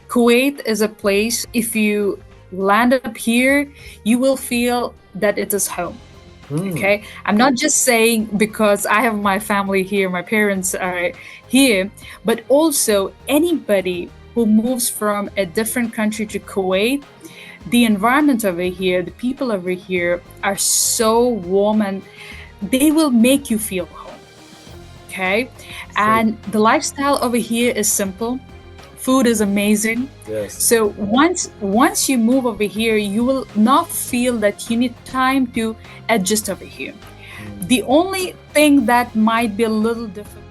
Kuwait is a place, if you land up here, you will feel that it is home. Mm. Okay. I'm not just saying because I have my family here, my parents are here, but also anybody who moves from a different country to Kuwait, the environment over here, the people over here are so warm and they will make you feel home. Okay. And the lifestyle over here is simple. Food is amazing. Yes. So once you move over here, you will not feel that you need time to adjust over here. The only thing that might be a little difficult.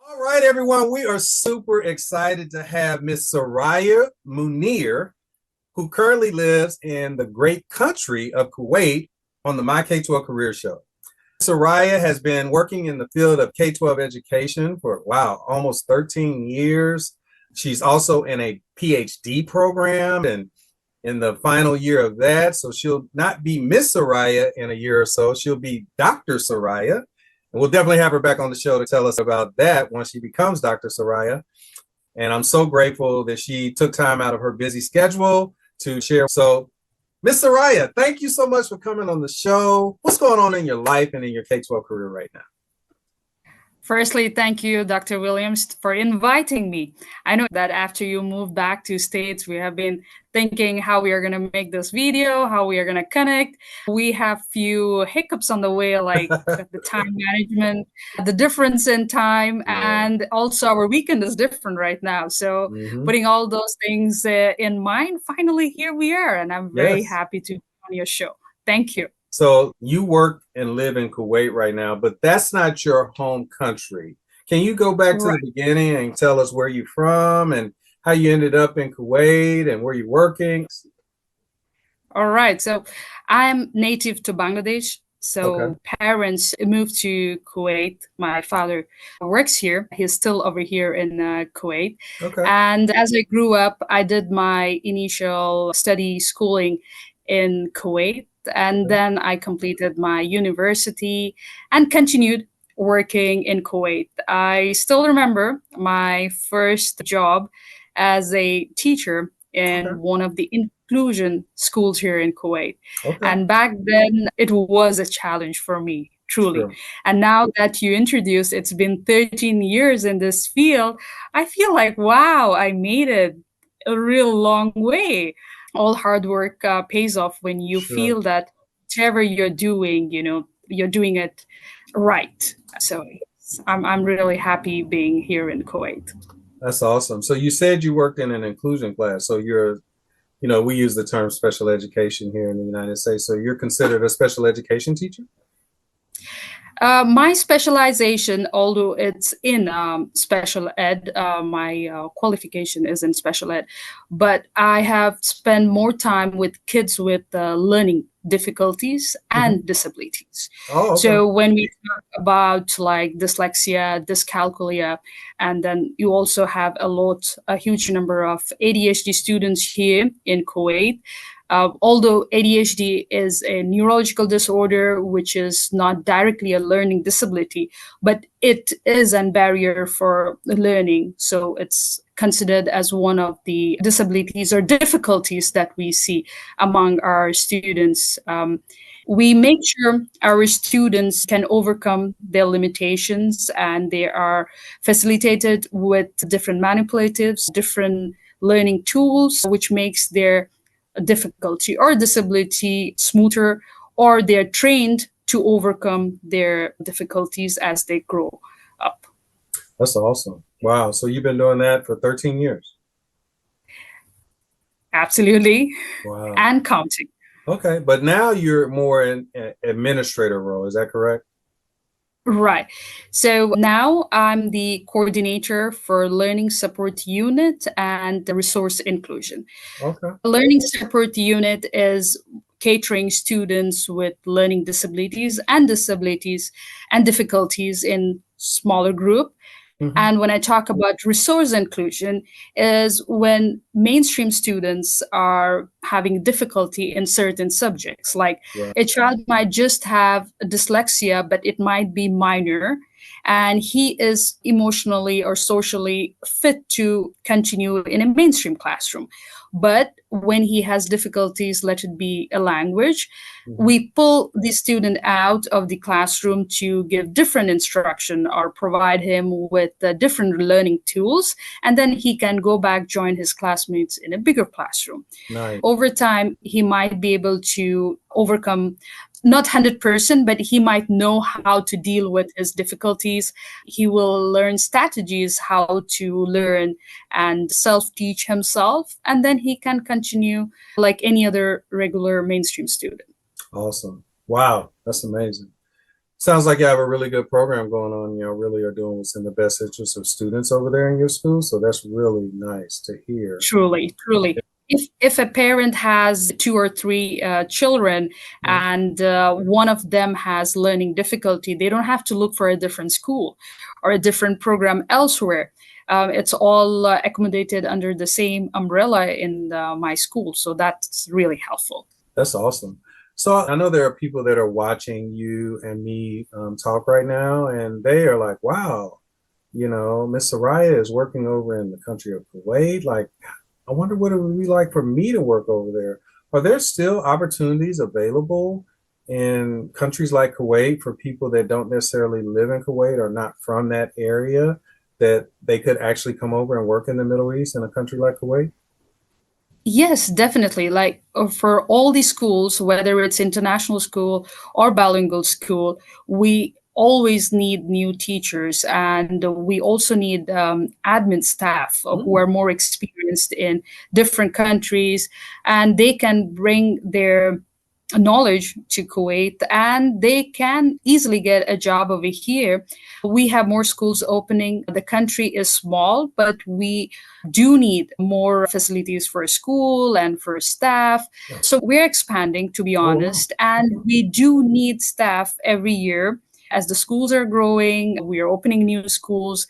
All right, everyone, we are super excited to have Miss Suraiya Munir, who currently lives in the great country of Kuwait, on the My K12 Career Show. Suraiya has been working in the field of K-12 education for, wow, almost 13 years. She's also in a Ph.D. program and in the final year of that. So she'll not be Miss Suraiya in a year or so. She'll be Dr. Suraiya. And we'll definitely have her back on the show to tell us about that once she becomes Dr. Suraiya. And I'm so grateful that she took time out of her busy schedule to share. So, Miss Suraiya, thank you so much for coming on the show. What's going on in your life and in your K-12 career right now? Firstly, thank you, Dr. Williams, for inviting me. I know that after you moved back to States, we have been thinking how we are going to make this video, how we are going to connect. We have few hiccups on the way, like the time management, the difference in time, and also our weekend is different right now. So putting all those things in mind, finally here we are, and I'm very happy to be on your show. Thank you. So you work and live in Kuwait right now, but that's not your home country. Can you go back to the beginning and tell us where you're from and how you ended up in Kuwait and where you're working? All right. So I'm native to Bangladesh. So parents moved to Kuwait. My father works here. He's still over here in Kuwait. And as I grew up, I did my initial study schooling in Kuwait. And then I completed my university and continued working in Kuwait. I still remember my first job as a teacher in one of the inclusion schools here in Kuwait. And back then, it was a challenge for me, truly. And now that you introduced, it's been 13 years in this field, I feel like, wow, I made it a real long way. All hard work pays off when you feel that whatever you're doing, you're doing it right. So I'm really happy being here in Kuwait. That's awesome. So you said you worked in an inclusion class. So you're, we use the term special education here in the United States. So you're considered a special education teacher? My specialization, although it's in special ed, my qualification is in special ed, but I have spent more time with kids with learning difficulties and disabilities. So when we talk about like dyslexia, dyscalculia, and then you also have a huge number of ADHD students here in Kuwait. Although ADHD is a neurological disorder, which is not directly a learning disability, but it is a barrier for learning. So it's considered as one of the disabilities or difficulties that we see among our students. We make sure our students can overcome their limitations and they are facilitated with different manipulatives, different learning tools, which makes their difficulty or disability smoother, or they're trained to overcome their difficulties as they grow up. That's awesome. Wow. So you've been doing that for 13 years? Absolutely. Wow. And counting. Okay, but now you're more in an administrator role, is that correct? Right. So now I'm the coordinator for Learning Support Unit and the Resource Inclusion. Okay. Learning Support Unit is catering students with learning disabilities and difficulties in smaller group. Mhm. And when I talk about resource inclusion, is when mainstream students are having difficulty in certain subjects. Like Right. a child might just have dyslexia, but it might be minor, and he is emotionally or socially fit to continue in a mainstream classroom. But when he has difficulties, let it be a language, Mhm. we pull the student out of the classroom to give different instruction or provide him with different learning tools, and then he can go back join his classmates in a bigger classroom. Nice. Over time he might be able to overcome, not 100%, but he might know how to deal with his difficulties. He will learn strategies how to learn and self-teach himself, and then he can continue like any other regular mainstream student. Awesome. Wow, that's amazing. Sounds like you have a really good program going on. You know, really are doing what's in the best interest of students over there in your school. So that's really nice to hear. Truly, truly. If a parent has two or three children and one of them has learning difficulty, they don't have to look for a different school or a different program elsewhere. It's all accommodated under the same umbrella in my school. So that's really helpful. That's awesome. So I know there are people that are watching you and me talk right now, and they are like, wow, you know, Miss Suraiya is working over in the country of Kuwait. Like, I wonder what it would be like for me to work over there. Are there still opportunities available in countries like Kuwait for people that don't necessarily live in Kuwait or not from that area, that they could actually come over and work in the Middle East in a country like Kuwait? Yes, definitely. Like for all these schools, whether it's international school or bilingual school, we always need new teachers, and we also need admin staff who are more experienced in different countries, and they can bring their knowledge to Kuwait, and they can easily get a job over here. We have more schools opening. The country is small, but we do need more facilities for school and for staff. So we're expanding, to be Oh, wow. honest, and we do need staff every year. As the schools are growing, we are opening new schools.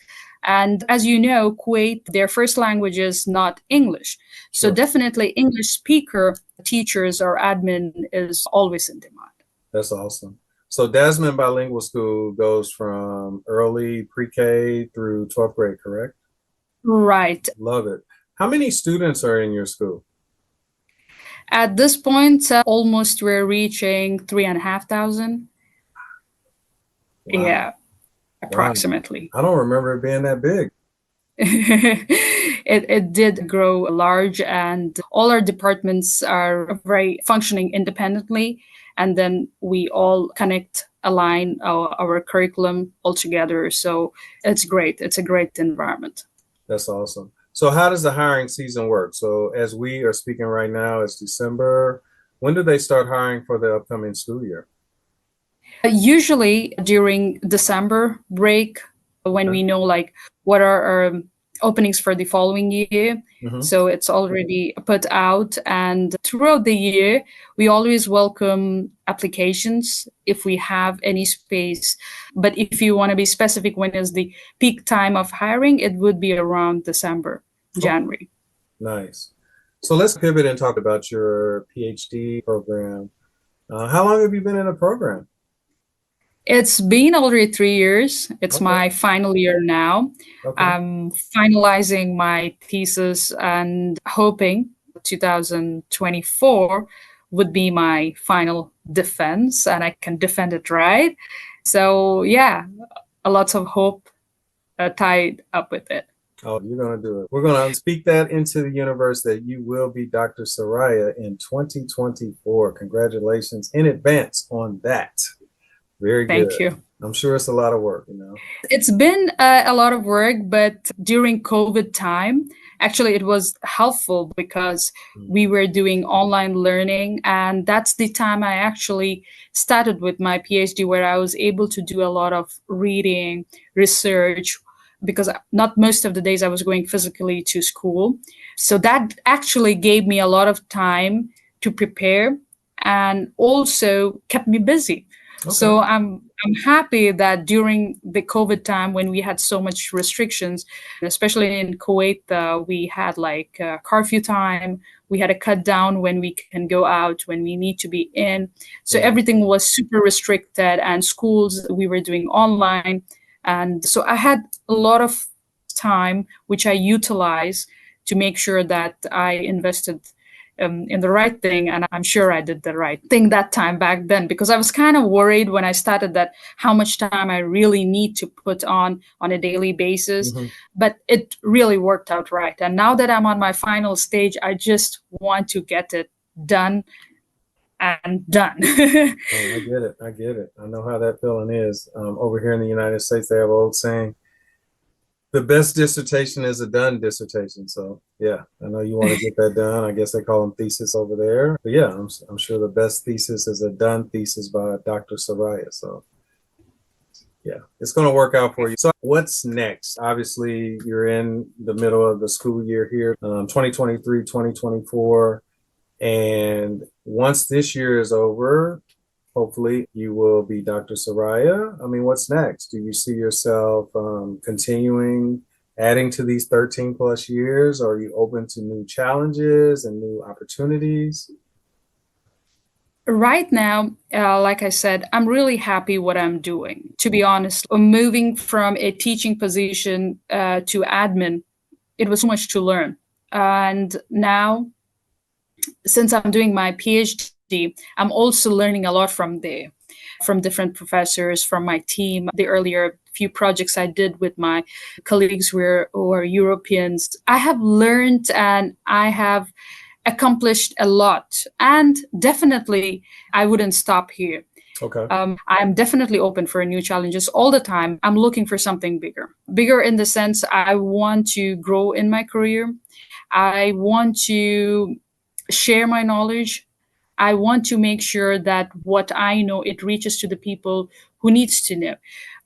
And as you know, Kuwait, their first language is not English. So Sure. definitely English speaker teachers or admin is always in demand. That's awesome. So Dasman Bilingual School goes from early pre-K through 12th grade, correct? Right. Love it. How many students are in your school? At this point, almost we're reaching 3,500. Wow. Yeah, Wow. approximately. I don't remember it being that big. It did grow large, and all our departments are very functioning independently. And then we all connect, align our curriculum all together. So it's great. It's a great environment. That's awesome. So how does the hiring season work? So as we are speaking right now, it's December. When do they start hiring for the upcoming school year? Usually during December break, when we know like what are our openings for the following year. Mhm. So it's already put out, and throughout the year, we always welcome applications if we have any space. But if you want to be specific, when is the peak time of hiring, it would be around December, January. Nice. So let's pivot and talk about your PhD program. How long have you been in the program? It's been already 3 years. It's Okay. my final year now. Okay. I'm finalizing my thesis and hoping 2024 would be my final defense and I can defend it right. So, yeah, a lot of hope tied up with it. Oh, you're going to do it. We're going to speak that into the universe that you will be Dr. Suraiya in 2024. Congratulations in advance on that. Very good. Thank you. I'm sure it's a lot of work, you know. It's been a lot of work, but during COVID time, Actually, it was helpful because we were doing online learning, and that's the time I actually started with my PhD, where I was able to do a lot of reading, research, because not most of the days I was going physically to school. So that actually gave me a lot of time to prepare and also kept me busy. Okay. So I'm happy that during the COVID time, when we had so much restrictions, especially in Kuwait, we had like curfew time. We had a cut down when we can go out, when we need to be in. So everything was super restricted, and schools we were doing online. And so I had a lot of time, which I utilized to make sure that I invested in the right thing. And I'm sure I did the right thing that time back then, because I was kind of worried when I started that how much time I really need to put on a daily basis. But it really worked out right. And now that I'm on my final stage, I just want to get it done and done. Oh, I get it. I get it. I know how that feeling is. Over here in the United States, they have an old saying, the best dissertation is a done dissertation. So yeah, I know you want to get that done. I guess they call them thesis over there. But yeah, I'm sure the best thesis is a done thesis by Dr. Suraiya. So yeah, it's going to work out for you. So what's next? Obviously, you're in the middle of the school year here, 2023, 2024. And once this year is over, hopefully you will be Dr. Suraiya. I mean, what's next? Do you see yourself continuing, adding to these 13 plus years? Or are you open to new challenges and new opportunities? Right now, like I said, I'm really happy what I'm doing. To be honest, moving from a teaching position to admin, it was so much to learn. And now, since I'm doing my PhD, I'm also learning a lot from there, from different professors, from my team. The earlier few projects I did with my colleagues who are Europeans, I have learned and I have accomplished a lot. And definitely, I wouldn't stop here. Okay. I'm definitely open for new challenges all the time. I'm looking for something bigger. Bigger in the sense I want to grow in my career. I want to share my knowledge. I want to make sure that what I know, it reaches to the people who needs to know.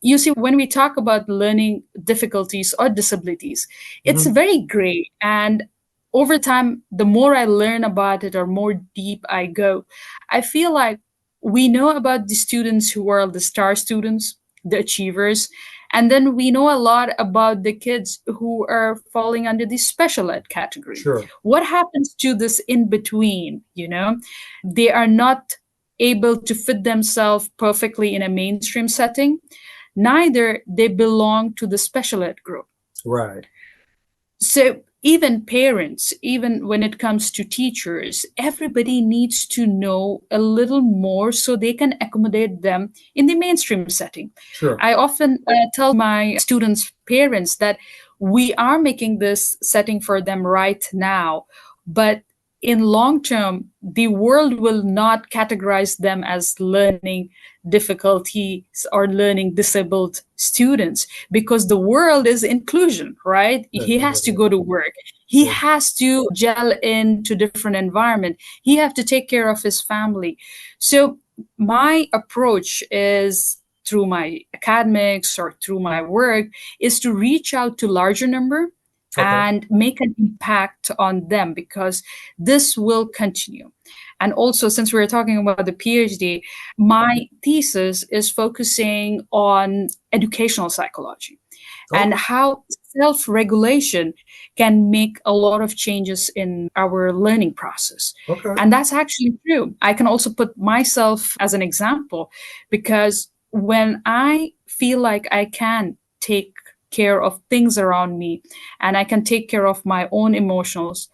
You see, when we talk about learning difficulties or disabilities, it's very gray. And over time, the more I learn about it or more deep I go, I feel like we know about the students who are the star students, the achievers, and then we know a lot about the kids who are falling under the special ed category. Sure. What happens to this in between? They are not able to fit themselves perfectly in a mainstream setting. Neither they belong to the special ed group. Right. So even parents, even when it comes to teachers, everybody needs to know a little more so they can accommodate them in the mainstream setting. Sure. I often tell my students' parents that we are making this setting for them right now, but in long term, the world will not categorize them as learning difficulties or learning disabled students, because the world is inclusion, right? He has to go to work. He has to gel into different environment. He has to take care of his family. So my approach is, through my academics or through my work, is to reach out to larger number and make an impact on them, because this will continue. And also, since we're talking about the PhD, my thesis is focusing on educational psychology and how self-regulation can make a lot of changes in our learning process. And that's actually true. I can also put myself as an example, because when I feel like I can take care of things around me and I can take care of my own emotions,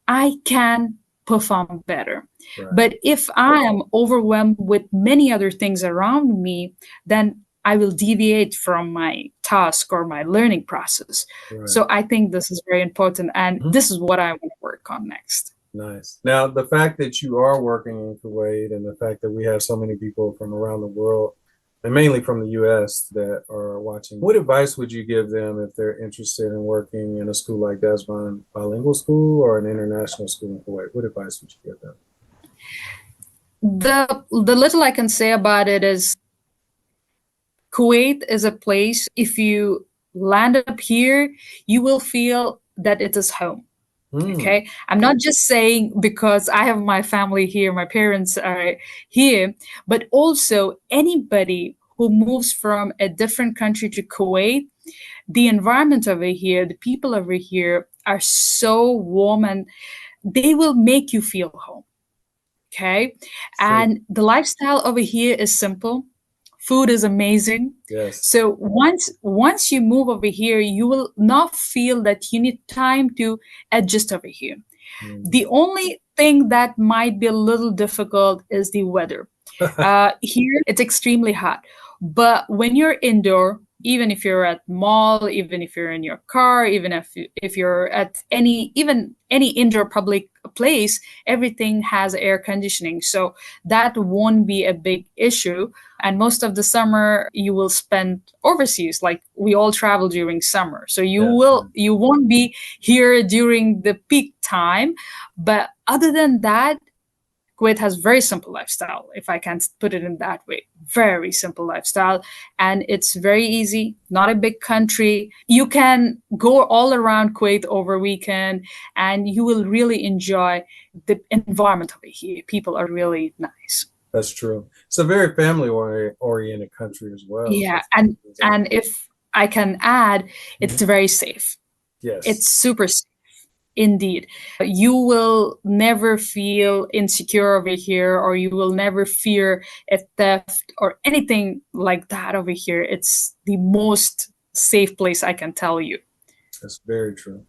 I can perform better. Right. But if I am overwhelmed with many other things around me, then I will deviate from my task or my learning process. Right. So I think this is very important, and this is what I want to work on next. Nice. Now, the fact that you are working in Kuwait and the fact that we have so many people from around the world and mainly from the US that are watching. What advice would you give them if they're interested in working in a school like Dasman Bilingual School or an international school in Kuwait? What advice would you give them? The little I can say about it is Kuwait is a place, if you land up here, you will feel that it is home. Okay. I'm not just saying because I have my family here, my parents are here, but also anybody who moves from a different country to Kuwait, the environment over here, the people over here are so warm and they will make you feel home. Okay. And the lifestyle over here is simple. Food is amazing. Yes. So once you move over here, you will not feel that you need time to adjust over here. The only thing that might be a little difficult is the weather. Here it's extremely hot, but when you're indoor, even if you're at mall, even if you're in your car, even if you're at any indoor public place, everything has air conditioning, so that won't be a big issue. And most of the summer you will spend overseas, like we all travel during summer, so you won't be here during the peak time. But other than that, Kuwait has very simple lifestyle, if I can put it in that way. Very simple lifestyle. And it's very easy, not a big country. You can go all around Kuwait over weekend and you will really enjoy the environment over here. People are really nice. That's true. It's a very family-oriented country as well. Yeah, and if I can add, it's very safe. Yes. It's super safe. Indeed. You will never feel insecure over here, or you will never fear a theft or anything like that over here. It's the most safe place, I can tell you. That's very true.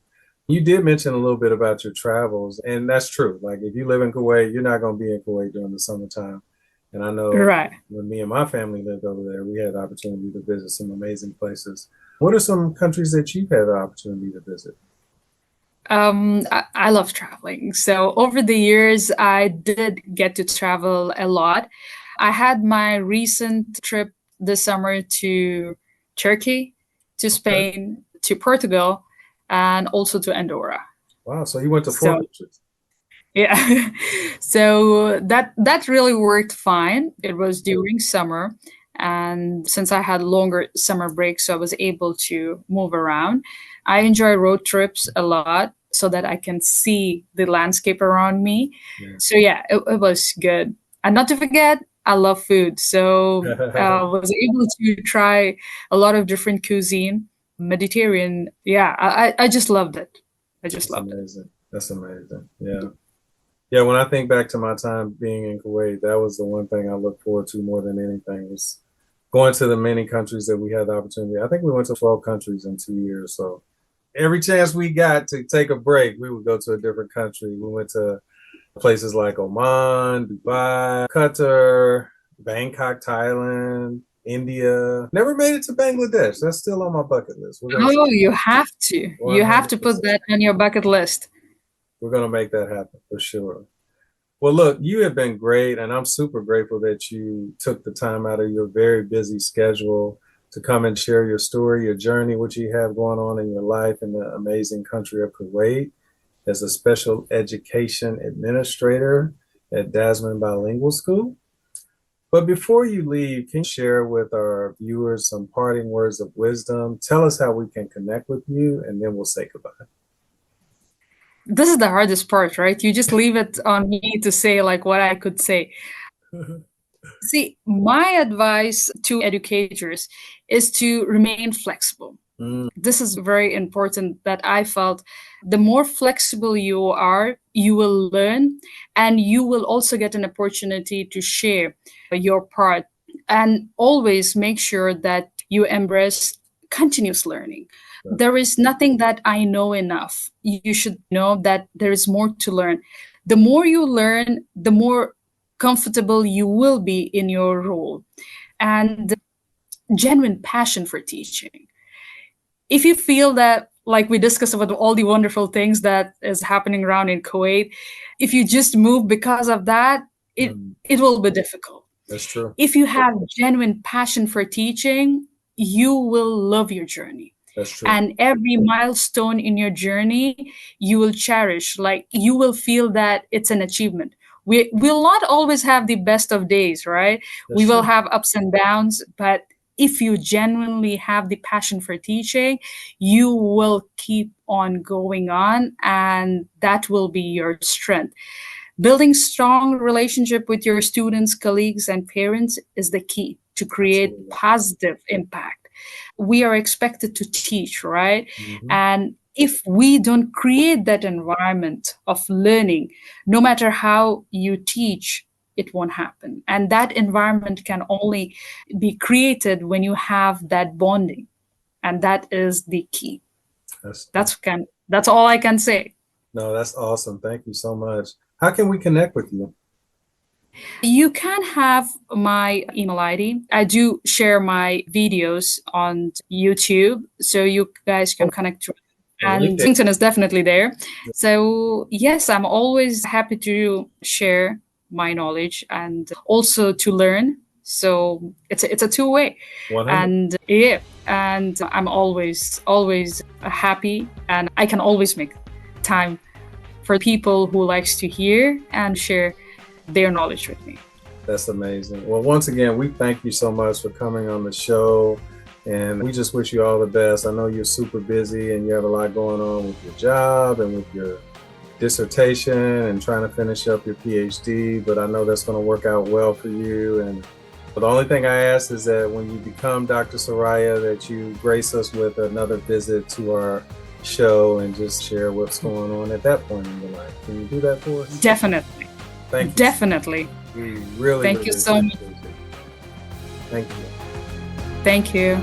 You did mention a little bit about your travels, and that's true. Like if you live in Kuwait, you're not going to be in Kuwait during the summertime. And I know when me and my family lived over there, we had the opportunity to visit some amazing places. What are some countries that you've had the opportunity to visit? I love traveling. So over the years, I did get to travel a lot. I had my recent trip this summer to Turkey, to Spain, to Portugal, and also to Andorra. Wow, so you went to 4 countries. Yeah, so that really worked fine. It was during summer, and since I had longer summer breaks, so I was able to move around. I enjoy road trips a lot so that I can see the landscape around me. So yeah, it was good. And not to forget, I love food. So I was able to try a lot of different cuisine, Mediterranean. Yeah, I just loved it. I just loved it. That's amazing. Yeah. Yeah, when I think back to my time being in Kuwait, that was the one thing I look forward to more than anything, was going to the many countries that we had the opportunity. I think we went to 12 countries in 2 years. So every chance we got to take a break, we would go to a different country. We went to places like Oman, Dubai, Qatar, Bangkok, Thailand, India. Never made it to Bangladesh. That's still on my bucket list. Oh, you have to. 100%. You have to put that on your bucket list. We're going to make that happen for sure. Well, look, you have been great, and I'm super grateful that you took the time out of your very busy schedule to come and share your story, your journey, what you have going on in your life in the amazing country of Kuwait as a special education administrator at Dasman Bilingual School. But before you leave, can you share with our viewers some parting words of wisdom? Tell us how we can connect with you, and then we'll say goodbye. This is the hardest part, right? You just leave it on me to say like what I could say. See, my advice to educators is to remain flexible. This is very important that I felt. The more flexible you are, you will learn, and you will also get an opportunity to share your part. And always make sure that you embrace continuous learning. There is nothing that I know enough. You should know that there is more to learn. The more you learn, the more comfortable you will be in your role, and genuine passion for teaching. If you feel that, like we discussed about all the wonderful things that is happening around in Kuwait, if you just move because of that, it will be difficult. That's true. If you have genuine passion for teaching, you will love your journey. That's true. And every milestone in your journey, you will cherish. Like, you will feel that it's an achievement. We will not always have the best of days, right? That's We will true. have ups and downs, but if you genuinely have the passion for teaching, you will keep on going on, and that will be your strength. Building strong relationship with your students, colleagues, and parents is the key to create Absolutely. positive impact. We are expected to teach, right? Mhm. And if we don't create that environment of learning, no matter how you teach, it won't happen. And that environment can only be created when you have that bonding. And that is the key. That's all I can say. No, that's awesome. Thank you so much. How can we connect with you? You can have my email ID. I do share my videos on YouTube, so you guys can connect to it. And LinkedIn is definitely there. So yes, I'm always happy to share my knowledge and also to learn. So it's a two-way. 100. And yeah, and I'm always happy, and I can always make time for people who likes to hear and share their knowledge with me. That's amazing. Well, once again, we thank you so much for coming on the show, and we just wish you all the best. I know you're super busy and you have a lot going on with your job and with your dissertation and trying to finish up your Ph.D., but I know that's going to work out well for you. And the only thing I ask is that when you become Dr. Suraiya, that you grace us with another visit to our show and just share what's going on at that point in your life. Can you do that for us? Definitely. Thank you. Definitely. We really Thank you so much. Thank you. Thank you.